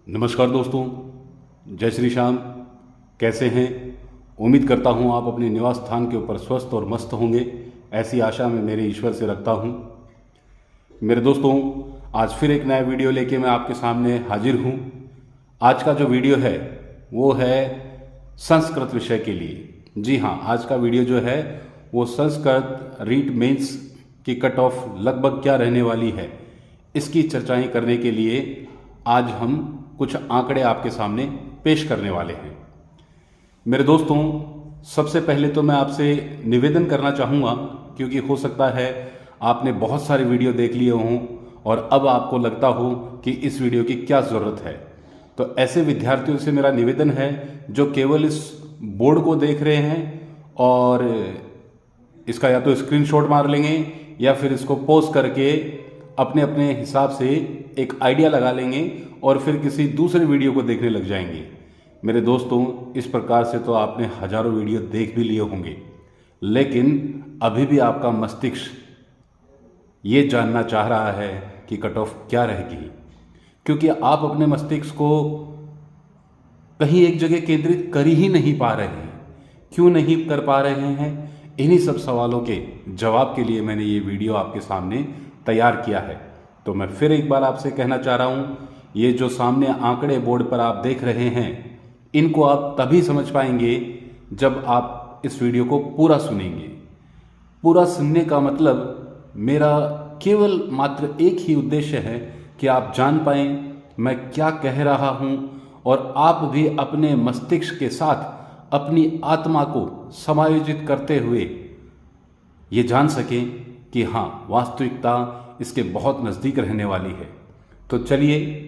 नमस्कार दोस्तों, जय श्री श्याम। कैसे हैं? उम्मीद करता हूं आप अपने निवास स्थान के ऊपर स्वस्थ और मस्त होंगे, ऐसी आशा मैं मेरे ईश्वर से रखता हूं। मेरे दोस्तों, आज फिर एक नया वीडियो लेके मैं आपके सामने हाजिर हूं। आज का जो वीडियो है वो है संस्कृत विषय के लिए। जी हाँ, आज का वीडियो जो है वो संस्कृत रीट मेंस की कट ऑफ लगभग क्या रहने वाली है, इसकी चर्चाएं करने के लिए आज हम कुछ आंकड़े आपके सामने पेश करने वाले हैं। मेरे दोस्तों, सबसे पहले तो मैं आपसे निवेदन करना चाहूँगा, क्योंकि हो सकता है आपने बहुत सारे वीडियो देख लिए हों और अब आपको लगता हो कि इस वीडियो की क्या ज़रूरत है। तो ऐसे विद्यार्थियों से मेरा निवेदन है जो केवल इस बोर्ड को देख रहे हैं और इसका या तो स्क्रीनशॉट मार लेंगे या फिर इसको पॉज करके अपने अपने हिसाब से एक आइडिया लगा लेंगे और फिर किसी दूसरे वीडियो को देखने लग जाएंगे। मेरे दोस्तों, इस प्रकार से तो आपने हजारों वीडियो देख भी लिए होंगे, लेकिन अभी भी आपका मस्तिष्क ये जानना चाह रहा है कि कट ऑफ क्या रहेगी, क्योंकि आप अपने मस्तिष्क को कहीं एक जगह केंद्रित कर ही नहीं पा रहे हैं। क्यों नहीं कर पा रहे हैं? इन्हीं सब सवालों के जवाब के लिए मैंने ये वीडियो आपके सामने तैयार किया है। तो मैं फिर एक बार आपसे कहना चाह रहा हूँ, ये जो सामने आंकड़े बोर्ड पर आप देख रहे हैं, इनको आप तभी समझ पाएंगे जब आप इस वीडियो को पूरा सुनेंगे। पूरा सुनने का मतलब मेरा केवल मात्र एक ही उद्देश्य है कि आप जान पाएं मैं क्या कह रहा हूं और आप भी अपने मस्तिष्क के साथ अपनी आत्मा को समायोजित करते हुए ये जान सकें कि हाँ, वास्तविकता इसके बहुत नज़दीक रहने वाली है। तो चलिए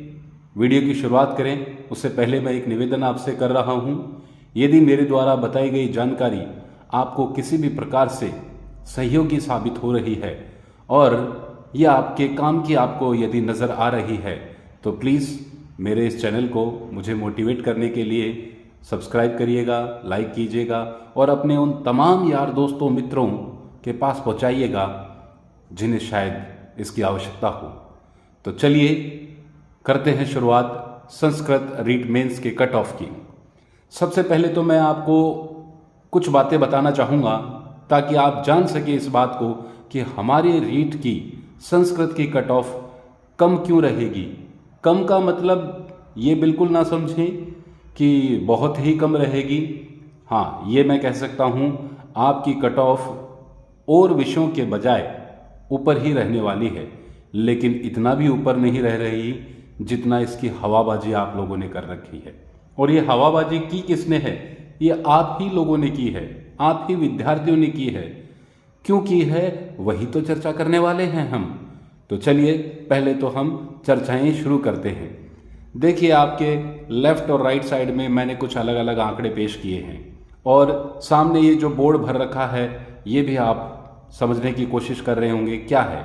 वीडियो की शुरुआत करें। उससे पहले मैं एक निवेदन आपसे कर रहा हूं, यदि मेरे द्वारा बताई गई जानकारी आपको किसी भी प्रकार से सहयोगी साबित हो रही है और यह आपके काम की आपको यदि नज़र आ रही है, तो प्लीज़ मेरे इस चैनल को मुझे मोटिवेट करने के लिए सब्सक्राइब करिएगा, लाइक कीजिएगा और अपने उन तमाम यार दोस्तों मित्रों के पास पहुंचाइएगा जिन्हें शायद इसकी आवश्यकता हो। तो चलिए करते हैं शुरुआत संस्कृत रीट मेंस के कट ऑफ की। सबसे पहले तो मैं आपको कुछ बातें बताना चाहूँगा ताकि आप जान सके इस बात को कि हमारे रीट की संस्कृत की कट ऑफ कम क्यों रहेगी। कम का मतलब ये बिल्कुल ना समझें कि बहुत ही कम रहेगी। हाँ, ये मैं कह सकता हूँ आपकी कट ऑफ और विषयों के बजाय ऊपर ही रहने वाली है, लेकिन इतना भी ऊपर नहीं रह रही जितना इसकी हवाबाजी आप लोगों ने कर रखी है। और ये हवाबाजी की किसने है? ये आप ही लोगों ने की है, आप ही विद्यार्थियों ने की है। क्यों की है वही तो चर्चा करने वाले हैं हम। तो चलिए पहले तो हम चर्चाएं शुरू करते हैं। देखिए, आपके लेफ्ट और राइट साइड में मैंने कुछ अलग अलग आंकड़े पेश किए हैं और सामने ये जो बोर्ड भर रखा है ये भी आप समझने की कोशिश कर रहे होंगे क्या है।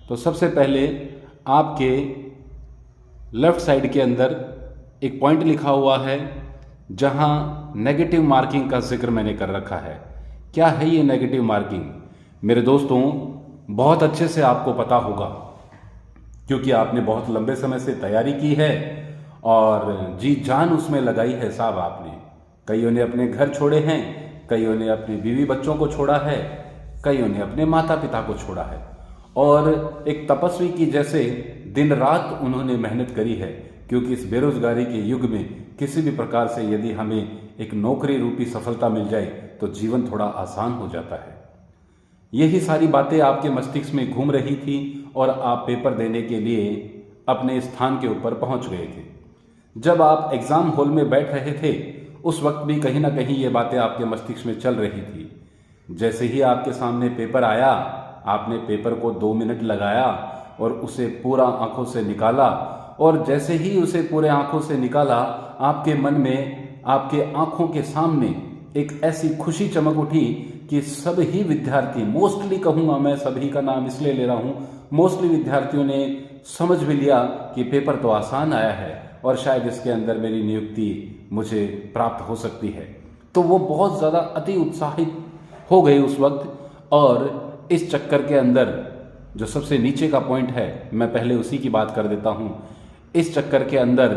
तो सबसे पहले आपके लेफ्ट साइड के अंदर एक पॉइंट लिखा हुआ है जहां नेगेटिव मार्किंग का जिक्र मैंने कर रखा है। क्या है ये नेगेटिव मार्किंग? मेरे दोस्तों, बहुत अच्छे से आपको पता होगा क्योंकि आपने बहुत लंबे समय से तैयारी की है और जी जान उसमें लगाई है साहब आपने। कईयों ने अपने घर छोड़े हैं, कईयों ने अपने बीवी बच्चों को छोड़ा है, कईयों ने अपने माता पिता को छोड़ा है और एक तपस्वी की जैसे दिन रात उन्होंने मेहनत करी है, क्योंकि इस बेरोजगारी के युग में किसी भी प्रकार से यदि हमें एक नौकरी रूपी सफलता मिल जाए तो जीवन थोड़ा आसान हो जाता है। यही सारी बातें आपके मस्तिष्क में घूम रही थी और आप पेपर देने के लिए अपने स्थान के ऊपर पहुंच गए थे। जब आप एग्जाम हॉल में बैठ रहे थे उस वक्त भी कहीं ना कहीं ये बातें आपके मस्तिष्क में चल रही थी। जैसे ही आपके सामने पेपर आया, आपने पेपर को 2 मिनट लगाया और उसे पूरा आंखों से निकाला और जैसे ही उसे पूरे आंखों से निकाला, आपके मन में, आपके आंखों के सामने एक ऐसी खुशी चमक उठी कि सभी विद्यार्थी, मोस्टली कहूँगा मैं, सभी का नाम इसलिए ले रहा हूँ, मोस्टली विद्यार्थियों ने समझ भी लिया कि पेपर तो आसान आया है और शायद इसके अंदर मेरी नियुक्ति मुझे प्राप्त हो सकती है। तो वो बहुत ज़्यादा अति उत्साहित हो गए उस वक्त। और इस चक्कर के अंदर जो सबसे नीचे का पॉइंट है, मैं पहले उसी की बात कर देता हूँ। इस चक्कर के अंदर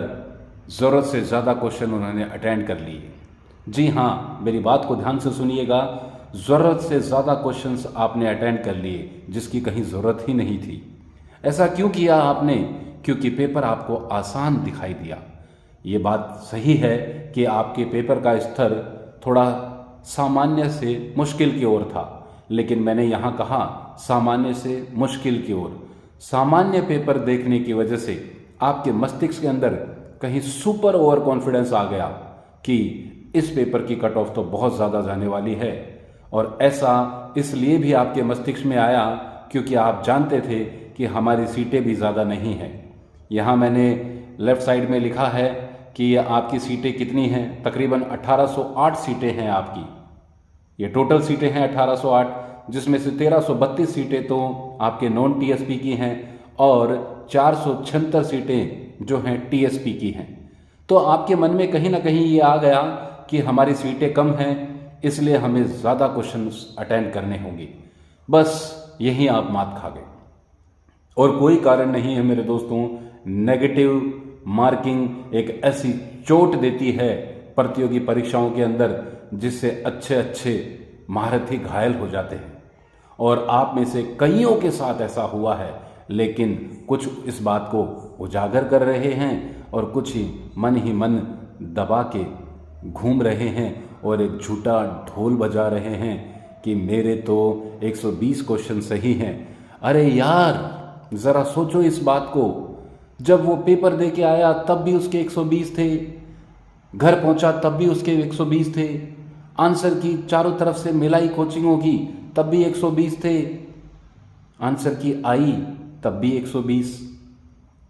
ज़रूरत से ज़्यादा क्वेश्चन उन्होंने अटेंड कर लिए। जी हाँ, मेरी बात को ध्यान से सुनिएगा, ज़रूरत से ज़्यादा क्वेश्चंस आपने अटेंड कर लिए जिसकी कहीं ज़रूरत ही नहीं थी। ऐसा क्यों किया आपने? क्योंकि पेपर आपको आसान दिखाई दिया। ये बात सही है कि आपके पेपर का स्तर थोड़ा सामान्य से मुश्किल की ओर था, लेकिन मैंने यहाँ कहा सामान्य से मुश्किल की ओर। सामान्य पेपर देखने की वजह से आपके मस्तिष्क के अंदर कहीं सुपर ओवर कॉन्फिडेंस आ गया कि इस पेपर की कट ऑफ तो बहुत ज़्यादा जाने वाली है। और ऐसा इसलिए भी आपके मस्तिष्क में आया क्योंकि आप जानते थे कि हमारी सीटें भी ज़्यादा नहीं हैं। यहाँ मैंने लेफ़्ट साइड में लिखा है कि आपकी सीटें कितनी हैं। तकरीबन 1808 सीटें हैं आपकी। ये टोटल सीटें हैं 1808, जिसमें से 1332 सीटें तो आपके नॉन टीएसपी की हैं और 476 सीटें जो हैं टीएसपी की हैं। तो आपके मन में कहीं ना कहीं ये आ गया कि हमारी सीटें कम हैं, इसलिए हमें ज़्यादा क्वेश्चंस अटेंड करने होंगे। बस यही आप मात खा गए और कोई कारण नहीं है मेरे दोस्तों। नेगेटिव मार्किंग एक ऐसी चोट देती है प्रतियोगी परीक्षाओं के अंदर जिससे अच्छे अच्छे महारथी घायल हो जाते हैं। और आप में से कईयों के साथ ऐसा हुआ है, लेकिन कुछ इस बात को उजागर कर रहे हैं और कुछ ही मन दबा के घूम रहे हैं और एक झूठा ढोल बजा रहे हैं कि मेरे तो 120 क्वेश्चन सही हैं। अरे यार, ज़रा सोचो इस बात को। जब वो पेपर दे के आया तब भी उसके 120 थे, घर पहुंचा तब भी उसके 120 थे, आंसर की चारों तरफ से मिलाई कोचिंगों की तब भी 120 थे, आंसर की आई तब भी 120,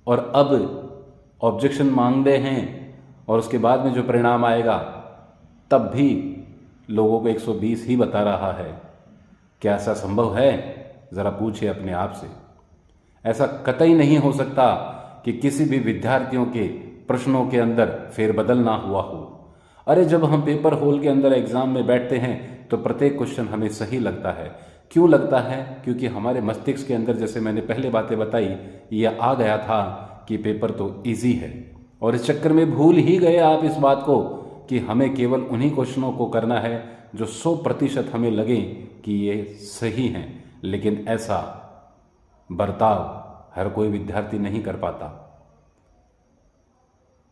और अब ऑब्जेक्शन मांग रहे हैं और उसके बाद में जो परिणाम आएगा तब भी लोगों को 120 ही बता रहा है। क्या ऐसा संभव है? ज़रा पूछिए अपने आप से। ऐसा कतई नहीं हो सकता कि किसी भी विद्यार्थियों के प्रश्नों के अंदर फेरबदल ना हुआ हो। अरे जब हम पेपर हॉल के अंदर एग्ज़ाम में बैठते हैं तो प्रत्येक क्वेश्चन हमें सही लगता है। क्यों लगता है? क्योंकि हमारे मस्तिष्क के अंदर, जैसे मैंने पहले बातें बताई, ये आ गया था कि पेपर तो ईजी है, और इस चक्कर में भूल ही गए आप इस बात को कि हमें केवल उन्हीं क्वेश्चनों को करना है जो 100% हमें लगे कि ये सही हैं। लेकिन ऐसा बर्ताव हर कोई विद्यार्थी नहीं कर पाता।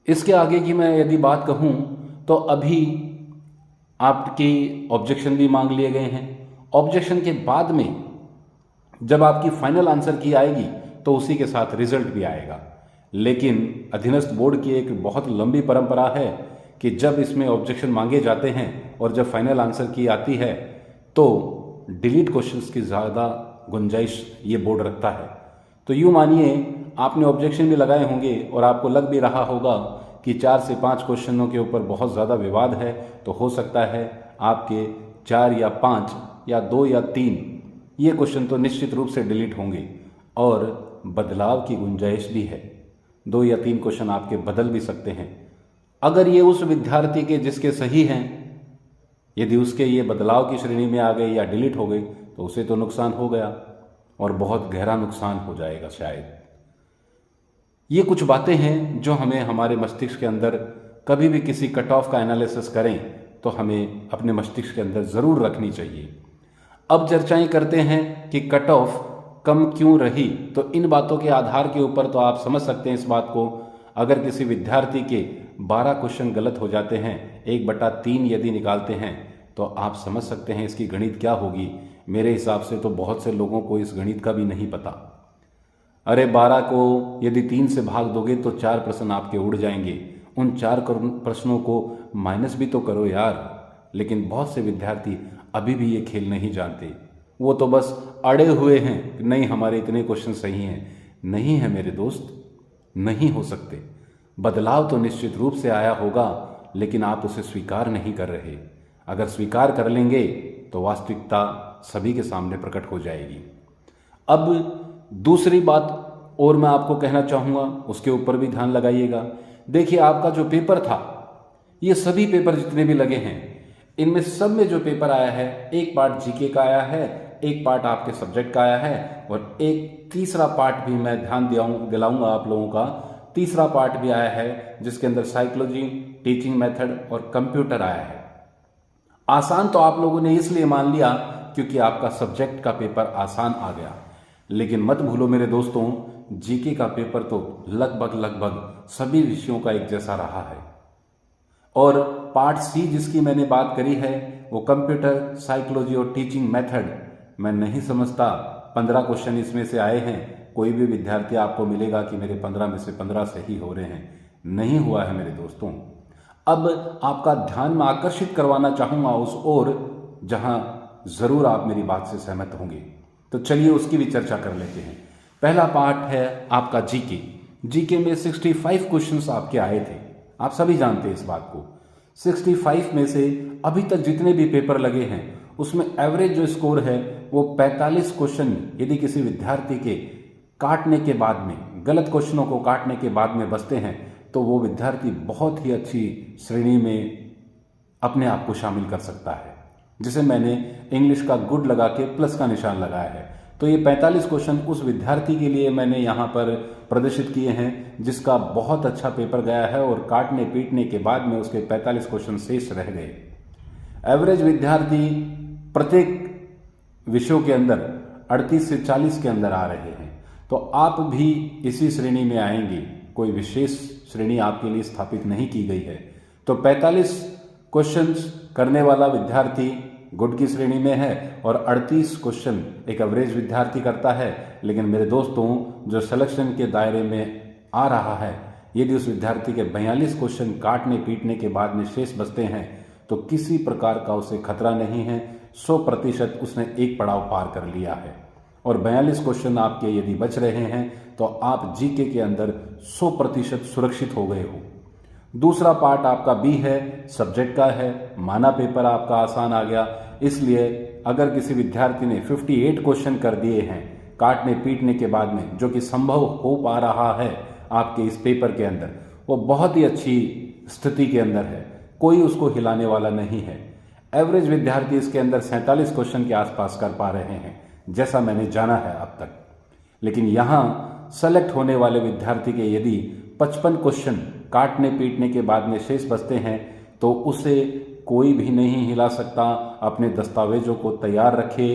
इसके आगे की मैं यदि बात कहूँ तो अभी आपकी ऑब्जेक्शन भी मांग लिए गए हैं। ऑब्जेक्शन के बाद में जब आपकी फाइनल आंसर की आएगी तो उसी के साथ रिजल्ट भी आएगा। लेकिन अधीनस्थ बोर्ड की एक बहुत लंबी परंपरा है कि जब इसमें ऑब्जेक्शन मांगे जाते हैं और जब फाइनल आंसर की आती है तो डिलीट क्वेश्चंस की ज़्यादा गुंजाइश ये बोर्ड रखता है। तो यूँ मानिए आपने ऑब्जेक्शन भी लगाए होंगे और आपको लग भी रहा होगा कि 4 से 5 क्वेश्चनों के ऊपर बहुत ज़्यादा विवाद है, तो हो सकता है आपके 4 या 5 या 2 या 3 ये क्वेश्चन तो निश्चित रूप से डिलीट होंगे और बदलाव की गुंजाइश भी है। 2 या 3 क्वेश्चन आपके बदल भी सकते हैं। अगर ये उस विद्यार्थी के जिसके सही हैं, यदि उसके ये बदलाव की श्रेणी में आ गए या डिलीट हो गए तो उसे तो नुकसान हो गया और बहुत गहरा नुकसान हो जाएगा शायद। ये कुछ बातें हैं जो हमें हमारे मस्तिष्क के अंदर कभी भी किसी कट ऑफ का एनालिसिस करें तो हमें अपने मस्तिष्क के अंदर ज़रूर रखनी चाहिए। अब चर्चाएं करते हैं कि कट ऑफ कम क्यों रही। तो इन बातों के आधार के ऊपर तो आप समझ सकते हैं इस बात को। अगर किसी विद्यार्थी के 12 क्वेश्चन गलत हो जाते हैं, 1/3 यदि निकालते हैं, तो आप समझ सकते हैं इसकी गणित क्या होगी। मेरे हिसाब से तो बहुत से लोगों को इस गणित का भी नहीं पता। अरे 12 को यदि 3 से भाग दोगे तो 4 प्रश्न आपके उड़ जाएंगे। उन 4 प्रश्नों को माइनस भी तो करो यार। लेकिन बहुत से विद्यार्थी अभी भी ये खेल नहीं जानते। वो तो बस अड़े हुए हैं कि नहीं हमारे इतने क्वेश्चन सही हैं। नहीं है मेरे दोस्त, नहीं हो सकते। बदलाव तो निश्चित रूप से आया होगा, लेकिन आप उसे स्वीकार नहीं कर रहे। अगर स्वीकार कर लेंगे तो वास्तविकता सभी के सामने प्रकट हो जाएगी। अब दूसरी बात और मैं आपको कहना चाहूँगा, उसके ऊपर भी ध्यान लगाइएगा। देखिए आपका जो पेपर था, ये सभी पेपर जितने भी लगे हैं, इनमें सब में जो पेपर आया है, एक पार्ट जीके का आया है, एक पार्ट आपके सब्जेक्ट का आया है और एक तीसरा पार्ट भी मैं ध्यान दिलाऊंगा आप लोगों का। तीसरा पार्ट भी आया है जिसके अंदर साइकोलॉजी, टीचिंग मेथड और कंप्यूटर आया है। आसान तो आप लोगों ने इसलिए मान लिया क्योंकि आपका सब्जेक्ट का पेपर आसान आ गया, लेकिन मत भूलो मेरे दोस्तों, जीके का पेपर तो लगभग सभी विषयों का एक जैसा रहा है। और पार्ट सी जिसकी मैंने बात करी है वो कंप्यूटर, साइकोलॉजी और टीचिंग मेथड, मैं नहीं समझता 15 क्वेश्चन इसमें से आए हैं। कोई भी विद्यार्थी आपको मिलेगा कि मेरे 15 में से 15 सही हो रहे हैं, नहीं हुआ है मेरे दोस्तों। अब आपका ध्यान मैं आकर्षित करवाना चाहूंगा उस ओर जहां जरूर आप मेरी बात से सहमत होंगे, तो चलिए उसकी भी चर्चा कर लेते हैं। पहला पार्ट है आपका जीके। जीके में 65 क्वेश्चंस आपके आए थे, आप सभी जानते हैं इस बात को। 65 में से अभी तक जितने भी पेपर लगे हैं उसमें एवरेज जो स्कोर है वो 45 क्वेश्चन यदि किसी विद्यार्थी के काटने के बाद में, गलत क्वेश्चनों को काटने के बाद में बचते हैं तो वो विद्यार्थी बहुत ही अच्छी श्रेणी में अपने आप को शामिल कर सकता है, जिसे मैंने इंग्लिश का गुड लगा के प्लस का निशान लगाया है। तो ये 45 क्वेश्चन उस विद्यार्थी के लिए मैंने यहाँ पर प्रदर्शित किए हैं जिसका बहुत अच्छा पेपर गया है और काटने पीटने के बाद में उसके 45 क्वेश्चन शेष रह गए। एवरेज विद्यार्थी प्रत्येक विषयों के अंदर 38 से 40 के अंदर आ रहे हैं, तो आप भी इसी श्रेणी में आएंगे, कोई विशेष श्रेणी आपके लिए स्थापित नहीं की गई है। तो 45 क्वेश्चंस करने वाला विद्यार्थी गुड की श्रेणी में है और 38 क्वेश्चन एक एवरेज विद्यार्थी करता है। लेकिन मेरे दोस्तों, जो सिलेक्शन के दायरे में आ रहा है, यदि उस विद्यार्थी के 42 क्वेश्चन काटने पीटने के बाद में शेष बचते हैं तो किसी प्रकार का उसे खतरा नहीं है, 100% उसने एक पड़ाव पार कर लिया है। और 42 क्वेश्चन आपके यदि बच रहे हैं तो आप जीके के अंदर 100% सुरक्षित हो गए हो। दूसरा पार्ट आपका बी है, सब्जेक्ट का है। माना पेपर आपका आसान आ गया, इसलिए अगर किसी विद्यार्थी ने 58 क्वेश्चन कर दिए हैं काटने पीटने के बाद में, जो कि संभव हो पा रहा है आपके इस पेपर के अंदर, वो बहुत ही अच्छी स्थिति के अंदर है, कोई उसको हिलाने वाला नहीं है। एवरेज विद्यार्थी इसके अंदर 47 क्वेश्चन के आसपास कर पा रहे हैं, जैसा मैंने जाना है अब तक। लेकिन यहाँ सेलेक्ट होने वाले विद्यार्थी के यदि 55 क्वेश्चन काटने पीटने के बाद में शेष बचते हैं तो उसे कोई भी नहीं हिला सकता। अपने दस्तावेजों को तैयार रखे,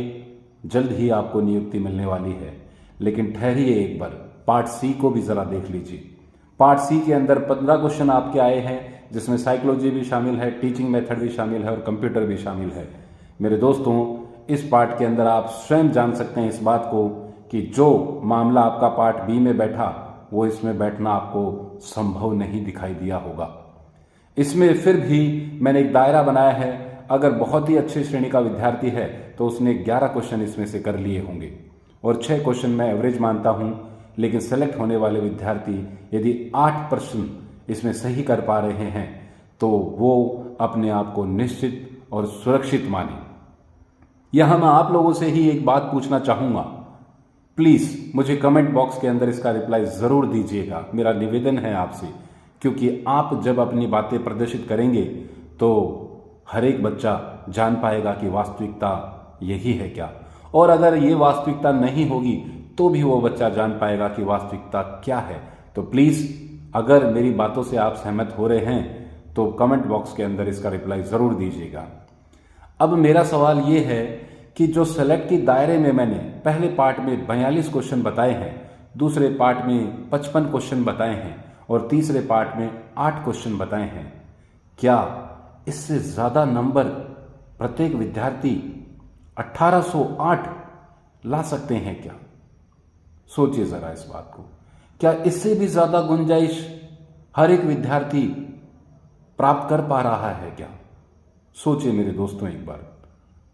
जल्द ही आपको नियुक्ति मिलने वाली है। लेकिन ठहरिए एक बार, पार्ट सी को भी जरा देख लीजिए। पार्ट सी के अंदर 15 क्वेश्चन आपके आए हैं, जिसमें साइकोलॉजी भी शामिल है, टीचिंग मेथड भी शामिल है और कंप्यूटर भी शामिल है। मेरे दोस्तों, इस पार्ट के अंदर आप स्वयं जान सकते हैं इस बात को कि जो मामला आपका पार्ट बी में बैठा वो इसमें बैठना आपको संभव नहीं दिखाई दिया होगा। इसमें फिर भी मैंने एक दायरा बनाया है, अगर बहुत ही अच्छी श्रेणी का विद्यार्थी है तो उसने 11 क्वेश्चन इसमें से कर लिए होंगे और 6 क्वेश्चन मैं एवरेज मानता हूं। लेकिन सेलेक्ट होने वाले विद्यार्थी यदि 8 प्रश्न इसमें सही कर पा रहे हैं तो वो अपने आप को निश्चित और सुरक्षित माने। यहां मैं आप लोगों से ही एक बात पूछना चाहूंगा, प्लीज मुझे कमेंट बॉक्स के अंदर इसका रिप्लाई जरूर दीजिएगा, मेरा निवेदन है आपसे, क्योंकि आप जब अपनी बातें प्रदर्शित करेंगे तो हर एक बच्चा जान पाएगा कि वास्तविकता यही है क्या, और अगर ये वास्तविकता नहीं होगी तो भी वो बच्चा जान पाएगा कि वास्तविकता क्या है। तो प्लीज अगर मेरी बातों से आप सहमत हो रहे हैं तो कमेंट बॉक्स के अंदर इसका रिप्लाई जरूर दीजिएगा। अब मेरा सवाल ये है कि जो सेलेक्ट के दायरे में मैंने पहले पार्ट में 42 क्वेश्चन बताए हैं, दूसरे पार्ट में 55 क्वेश्चन बताए हैं और तीसरे पार्ट में 8 क्वेश्चन बताए हैं, क्या इससे ज्यादा नंबर प्रत्येक विद्यार्थी 1808 ला सकते हैं क्या? सोचिए जरा इस बात को, क्या इससे भी ज्यादा गुंजाइश हर एक विद्यार्थी प्राप्त कर पा रहा है क्या? सोचिए मेरे दोस्तों एक बार।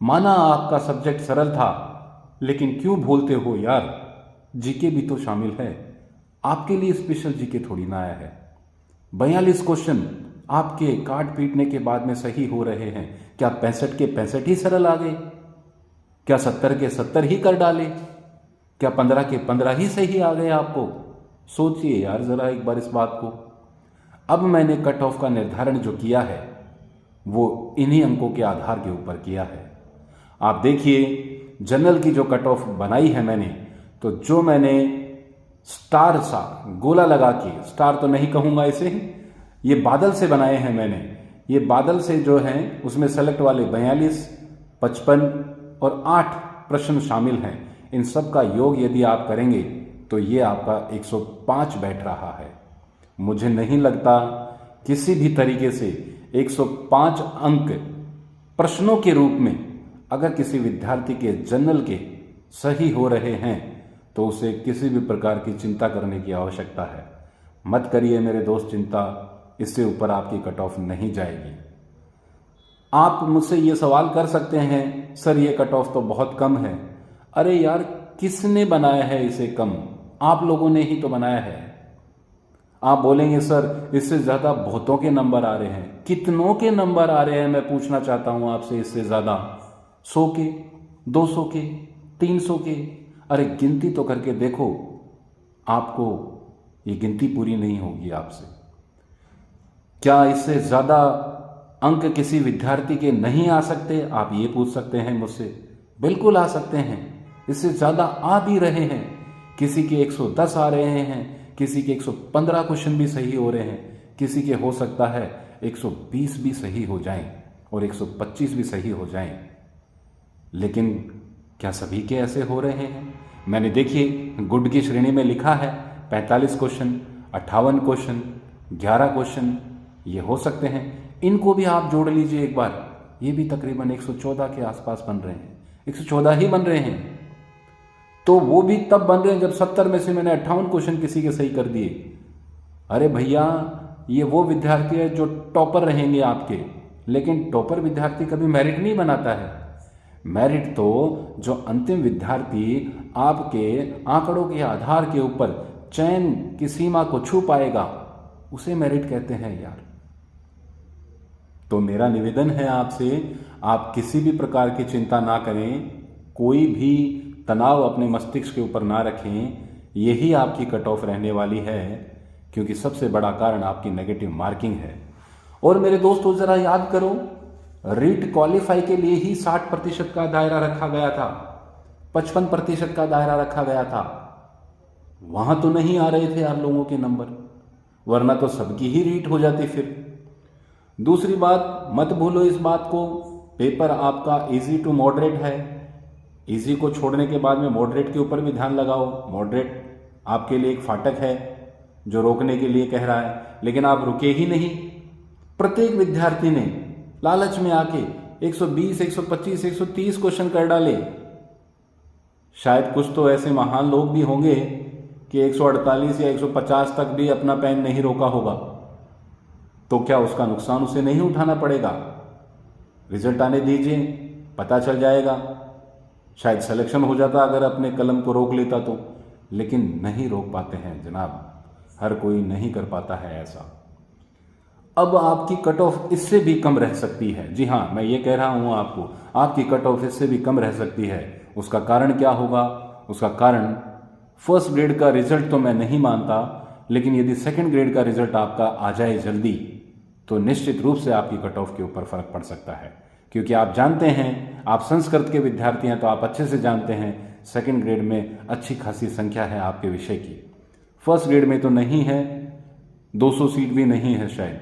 माना आपका सब्जेक्ट सरल था, लेकिन क्यों भूलते हो यार, जीके भी तो शामिल है। आपके लिए स्पेशल जीके थोड़ी ना आया है। 42 क्वेश्चन आपके काट पीटने के बाद में सही हो रहे हैं, क्या 65 के 65 ही सरल आ गए? क्या 70 के 70 ही कर डाले? क्या 15 के 15 ही सही आ गए आपको? सोचिए यार जरा एक बार इस बात को। अब मैंने कट ऑफ का निर्धारण जो किया है वो इन्हीं अंकों के आधार के ऊपर किया है। आप देखिए, जनरल की जो कट ऑफ बनाई है मैंने, तो जो मैंने स्टार सा गोला लगा के, स्टार तो नहीं कहूंगा इसे, ये बादल से बनाए हैं मैंने। ये बादल से जो हैं उसमें सेलेक्ट वाले 42, 55 और 8 प्रश्न शामिल हैं। इन सब का योग यदि आप करेंगे तो ये आपका 105 बैठ रहा है। मुझे नहीं लगता किसी भी तरीके से 105 अंक प्रश्नों के रूप में अगर किसी विद्यार्थी के जनरल के सही हो रहे हैं तो उसे किसी भी प्रकार की चिंता करने की आवश्यकता है। मत करिए मेरे दोस्त चिंता, इससे ऊपर आपकी कट ऑफ नहीं जाएगी। आप मुझसे ये सवाल कर सकते हैं, सर ये कट ऑफ तो बहुत कम है। अरे यार, किसने बनाया है इसे कम? आप लोगों ने ही तो बनाया है। आप बोलेंगे सर इससे ज्यादा बहुतों के नंबर आ रहे हैं। कितनों के नंबर आ रहे हैं मैं पूछना चाहता हूं आपसे? इससे ज्यादा 100 के, 200 के, 300 के। अरे गिनती तो करके देखो, आपको ये गिनती पूरी नहीं होगी आपसे। क्या इससे ज्यादा अंक किसी विद्यार्थी के नहीं आ सकते? आप ये पूछ सकते हैं मुझसे। बिल्कुल आ सकते हैं, इससे ज्यादा आ भी रहे हैं। किसी के 110 आ रहे हैं, किसी के 115 क्वेश्चन भी सही हो रहे हैं, किसी के हो सकता है 120 भी सही हो जाएं और 125 भी सही हो जाएं। लेकिन क्या सभी के ऐसे हो रहे हैं? मैंने देखिए गुड की श्रेणी में लिखा है 45 क्वेश्चन, 58 क्वेश्चन, 11 क्वेश्चन, ये हो सकते हैं। इनको भी आप जोड़ लीजिए एक बार, ये भी तकरीबन 114 के आसपास बन रहे हैं, 114 ही बन रहे हैं। तो वो भी तब बन रहे हैं जब 70 में से मैंने 58 क्वेश्चन किसी के सही कर दिए। अरे भैया, ये वो विद्यार्थी है जो टॉपर रहेंगे आपके। लेकिन टॉपर विद्यार्थी कभी मेरिट नहीं बनाता है। मेरिट तो जो अंतिम विद्यार्थी आपके आंकड़ों के आधार के ऊपर चयन की सीमा को छू पाएगा, उसे मेरिट कहते हैं यार। तो मेरा निवेदन है आपसे, आप किसी भी प्रकार की चिंता ना करें, कोई भी तनाव अपने मस्तिष्क के ऊपर ना रखें। यही आपकी कट ऑफ रहने वाली है, क्योंकि सबसे बड़ा कारण आपकी नेगेटिव मार्किंग है। और मेरे दोस्तों जरा याद करो, रीट क्वालिफाई के लिए ही 60% का दायरा रखा गया था, 55% का दायरा रखा गया था। वहां तो नहीं आ रहे थे यार लोगों के नंबर, वरना तो सबकी ही रीट हो जाती। फिर दूसरी बात, मत भूलो इस बात को, पेपर आपका इजी टू मॉडरेट है। इजी को छोड़ने के बाद में मॉडरेट के ऊपर भी ध्यान लगाओ। मॉडरेट आपके लिए एक फाटक है जो रोकने के लिए कह रहा है, लेकिन आप रुके ही नहीं। प्रत्येक विद्यार्थी ने लालच में आके 120, 125, 130 क्वेश्चन कर डाले। शायद कुछ तो ऐसे महान लोग भी होंगे कि 148 या 150 तक भी अपना पेन नहीं रोका होगा। तो क्या उसका नुकसान उसे नहीं उठाना पड़ेगा? रिजल्ट आने दीजिए, पता चल जाएगा। शायद सिलेक्शन हो जाता अगर अपने कलम को रोक लेता तो, लेकिन नहीं रोक पाते हैं जनाब, हर कोई नहीं कर पाता है ऐसा। अब आपकी कट ऑफ इससे भी कम रह सकती है। जी हाँ, मैं ये कह रहा हूं आपको, आपकी कट ऑफ इससे भी कम रह सकती है। उसका कारण क्या होगा? उसका कारण फर्स्ट ग्रेड का रिजल्ट तो मैं नहीं मानता, लेकिन यदि सेकंड ग्रेड का रिजल्ट आपका आ जाए जल्दी तो निश्चित रूप से आपकी कट ऑफ के ऊपर फर्क पड़ सकता है। क्योंकि आप जानते हैं, आप संस्कृत के विद्यार्थी हैं तो आप अच्छे से जानते हैं सेकंड ग्रेड में अच्छी खासी संख्या है आपके विषय की। फर्स्ट ग्रेड में तो नहीं है, 200 सीट भी नहीं है शायद,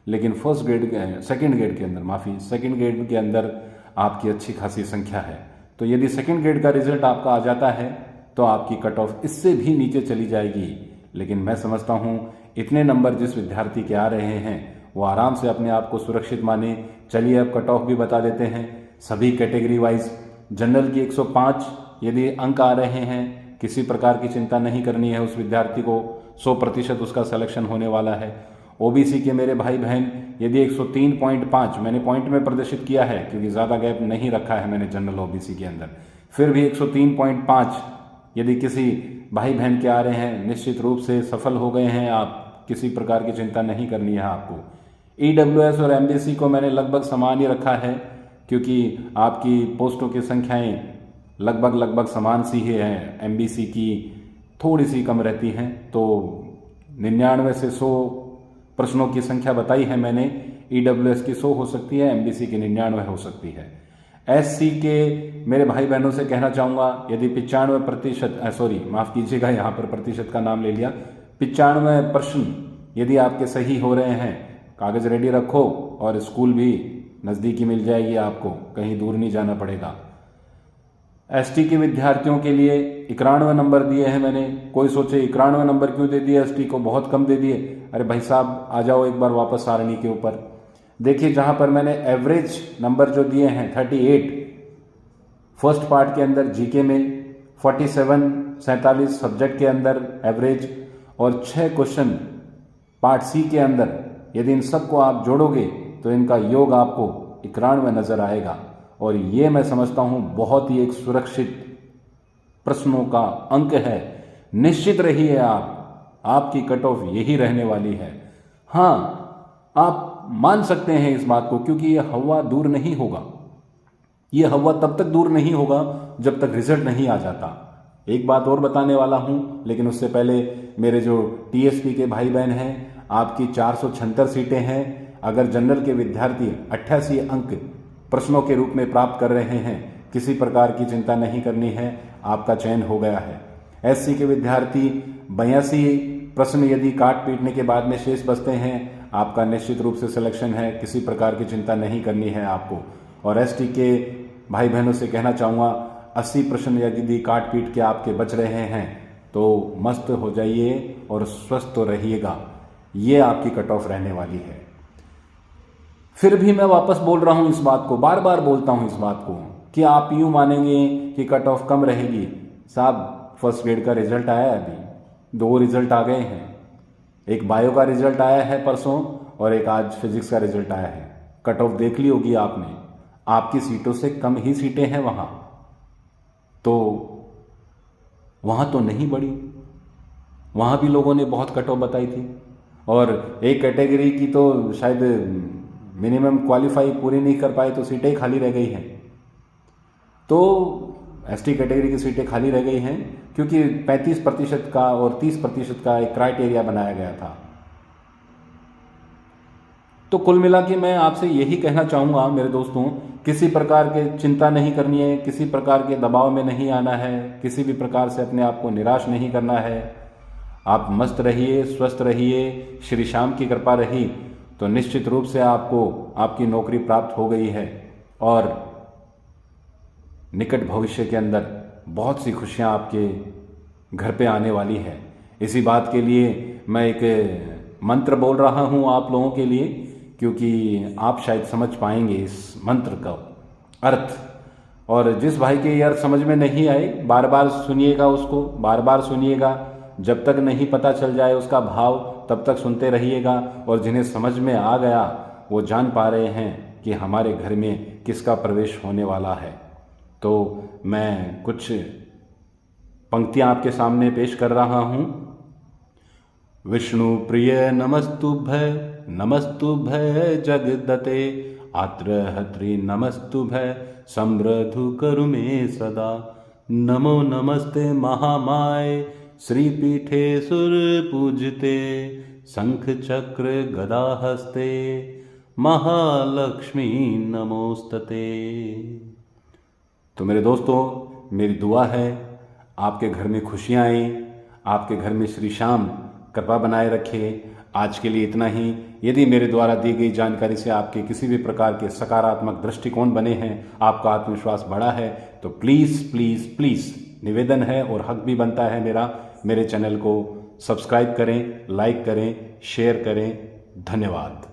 लेकिन सेकंड ग्रेड के अंदर सेकंड ग्रेड के अंदर आपकी अच्छी खासी संख्या है। तो यदि सेकंड ग्रेड का रिजल्ट आपका आ जाता है तो आपकी कट ऑफ इससे भी नीचे चली जाएगी। लेकिन मैं समझता हूं इतने नंबर जिस विद्यार्थी के आ रहे हैं वो आराम से अपने आप को सुरक्षित माने। चलिए अब कट ऑफ भी बता देते हैं सभी कैटेगरी वाइज। जनरल की 105 यदि अंक आ रहे हैं, किसी प्रकार की चिंता नहीं करनी है उस विद्यार्थी को, 100% उसका सिलेक्शन होने वाला है। ओबीसी के मेरे भाई बहन यदि 103.5 मैंने पॉइंट में प्रदर्शित किया है, क्योंकि ज़्यादा गैप नहीं रखा है मैंने जनरल ओबीसी के अंदर, फिर भी 103.5 यदि किसी भाई बहन के आ रहे हैं, निश्चित रूप से सफल हो गए हैं आप, किसी प्रकार की चिंता नहीं करनी है आपको। ईडब्ल्यूएस और एमबीसी को मैंने लगभग समान ही रखा है, क्योंकि आपकी पोस्टों की संख्याएं लगभग समान सी ही हैं। एमबीसी की थोड़ी सी कम रहती हैं, तो 99 से 100 प्रश्नों की संख्या बताई है मैंने। ईडब्ल्यूएस की 100 हो सकती है, एमबीसी की 99 हो सकती है। SC के मेरे भाई बहनों से कहना चाहूँगा, यदि 95% सॉरी माफ़ कीजिएगा, यहाँ पर प्रतिशत का नाम ले लिया, 95% यदि आपके सही हो रहे हैं, कागज़ रेडी रखो और स्कूल भी नज़दीकी मिल जाएगी आपको, कहीं दूर नहीं जाना पड़ेगा। ST के विद्यार्थियों के लिए 91 नंबर दिए हैं मैंने। कोई सोचे 91 नंबर क्यों दे दिए, ST को बहुत कम दे दिए। अरे भाई साहब आ जाओ एक बार वापस सारणी के ऊपर। देखिए जहाँ पर मैंने एवरेज नंबर जो दिए हैं 38 फर्स्ट पार्ट के अंदर जीके में, 47 सब्जेक्ट के अंदर एवरेज, और 6 क्वेश्चन पार्ट सी के अंदर, यदि इन सबको आप जोड़ोगे तो इनका योग आपको 91 नजर आएगा। और ये मैं समझता हूँ बहुत ही एक सुरक्षित प्रश्नों का अंक है। निश्चित रहिए आपकी कट ऑफ यही रहने वाली है। हाँ, आप मान सकते हैं इस बात को, क्योंकि ये हवा दूर नहीं होगा। ये हवा तब तक दूर नहीं होगा जब तक रिजल्ट नहीं आ जाता। एक बात और बताने वाला हूं, लेकिन उससे पहले मेरे जो TSP के भाई बहन हैं, आपकी 476 सीटें हैं। अगर जनरल के विद्यार्थी 88 अंक प्रश्नों के रूप में प्राप्त कर रहे हैं, किसी प्रकार की चिंता नहीं करनी है, आपका चयन हो गया है। SC के विद्यार्थी 82 प्रश्न यदि काट पीटने के बाद में शेष बचते हैं, आपका निश्चित रूप से सिलेक्शन है, किसी प्रकार की चिंता नहीं करनी है आपको। और ST के भाई बहनों से कहना चाहूँगा, 80 प्रश्न यदि काट पीट के आपके बच रहे हैं तो मस्त हो जाइए और स्वस्थ तो रहिएगा। ये आपकी कट ऑफ रहने वाली है। फिर भी मैं वापस बोल रहा हूँ इस बात को, बार बार बोलता हूँ इस बात को, कि आप यूँ मानेंगे कि कट ऑफ कम रहेगी। साहब फर्स्ट ग्रेड का रिजल्ट आया है, अभी 2 रिजल्ट आ गए हैं। एक बायो का रिजल्ट आया है परसों और एक आज फिजिक्स का रिजल्ट आया है। कट ऑफ देख ली होगी आपने, आपकी सीटों से कम ही सीटें हैं वहाँ, तो वहाँ तो नहीं बढ़ी। वहाँ भी लोगों ने बहुत कट ऑफ बताई थी, और एक कैटेगरी की तो शायद मिनिमम क्वालिफाई पूरी नहीं कर पाए तो सीटें खाली रह गई हैं। तो ST कैटेगरी की सीटें खाली रह गई हैं क्योंकि 35% का और 30% का एक क्राइटेरिया बनाया गया था। तो कुल मिला के मैं आपसे यही कहना चाहूँगा मेरे दोस्तों, किसी प्रकार के चिंता नहीं करनी है, किसी प्रकार के दबाव में नहीं आना है, किसी भी प्रकार से अपने आप को निराश नहीं करना है। आप मस्त रहिए, स्वस्थ रहिए। श्री श्याम की कृपा रही तो निश्चित रूप से आपको आपकी नौकरी प्राप्त हो गई है, और निकट भविष्य के अंदर बहुत सी खुशियां आपके घर पे आने वाली है। इसी बात के लिए मैं एक मंत्र बोल रहा हूं आप लोगों के लिए, क्योंकि आप शायद समझ पाएंगे इस मंत्र का अर्थ। और जिस भाई के ये अर्थ समझ में नहीं आए, बार बार सुनिएगा उसको, बार बार सुनिएगा, जब तक नहीं पता चल जाए उसका भाव तब तक सुनते रहिएगा। और जिन्हें समझ में आ गया वो जान पा रहे हैं कि हमारे घर में किसका प्रवेश होने वाला है। तो मैं कुछ पंक्तियां आपके सामने पेश कर रहा हूं। विष्णु प्रिय नमस्तुभ्य, नमस्तुभ्य जगदते, आत्रहत्रि नमस्तुभ्य, समृद्धु करु मे सदा। नमो नमस्ते महामाय, श्रीपीठे सुर पूजते, शंख चक्र गदा हस्ते, महालक्ष्मी नमोस्तते। तो मेरे दोस्तों, मेरी दुआ है आपके घर में खुशियाँ आएं, आपके घर में श्री श्याम कृपा बनाए रखे। आज के लिए इतना ही। यदि मेरे द्वारा दी गई जानकारी से आपके किसी भी प्रकार के सकारात्मक दृष्टिकोण बने हैं, आपका आत्मविश्वास बढ़ा है, तो प्लीज़ प्लीज़ प्लीज़ निवेदन है और हक भी बनता है मेरे चैनल को सब्सक्राइब करें, लाइक करें, शेयर करें। धन्यवाद।